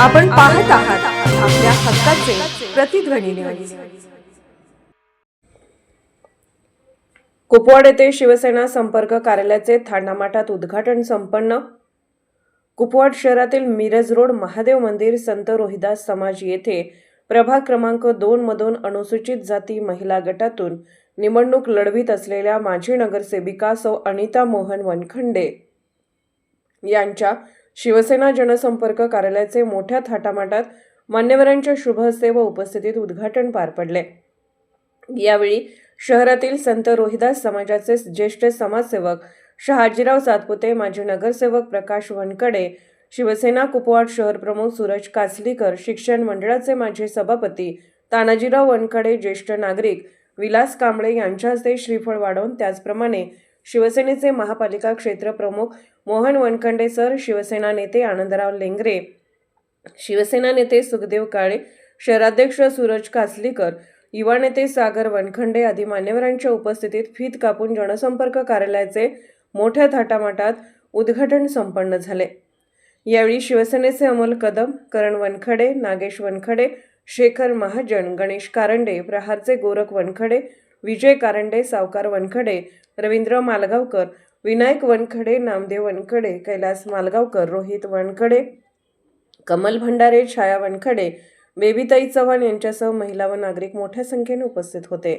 आपण पाहत आहात आपल्या हक्काचे प्रतिध्वनी न्यूज। कुपवाड येथे शिवसेना संपर्क कार्यालयाचे थाटामाटात उद्घाटन संपन्न। कुपवाड शहरातील मिरज रोड महादेव मंदिर संत रोहिदास समाज येथे प्रभाग क्रमांक 2 मधून अनुसूचित जाती महिला गटातून निवडणूक लढवित असलेल्या माजी नगरसेविका सौ अनिता मोहन वनखंडे यांच्या शिवसेना जनसंपर्क कार्यालयाचे मोठ्या थाटामाटात मान्यवरांच्या शुभ हस्ते व उपस्थितीत उद्घाटन पार पडले। यावेळी शहरातील संत रोहिदास समाजाचे ज्येष्ठ समाजसेवक शहाजीराव सातपुते, माजी नगरसेवक प्रकाश वनखडे, शिवसेना कुपवाड शहर प्रमुख सूरज कासलीकर, शिक्षण मंडळाचे माजी सभापती तानाजीराव वनखडे, ज्येष्ठ नागरिक विलास कांबळे यांच्या हस्ते श्रीफळ वाढवून, त्याचप्रमाणे शिवसेनेचे महापालिका क्षेत्र प्रमुख मोहन वनखंडे सर, शिवसेना नेते आनंदराव लेंगरे, शिवसेना नेते सुखदेव काळे, शहराध्यक्ष सूरज कासलीकर, युवा नेते सागर वनखंडे आदी मान्यवरांच्या उपस्थितीत फीत कापून जनसंपर्क कार्यालयाचे मोठ्या थाटामाटात उद्घाटन संपन्न झाले। यावेळी शिवसेनेचे अमोल कदम, करण वनखडे, नागेश वनखडे, शेखर महाजन, गणेश कारंडे, प्रहारचे गोरख वनखडे, विजय कारंडे, सावकार वनखडे, रवींद्र मालगावकर, विनायक वनखडे, नामदेव वनखडे, कैलास मालगावकर, रोहित वनखडे, कमल भंडारे, छाया वनखडे, बेबीताई चव्हाण यांच्यासह महिला व नागरिक मोठ्या संख्येने उपस्थित होते।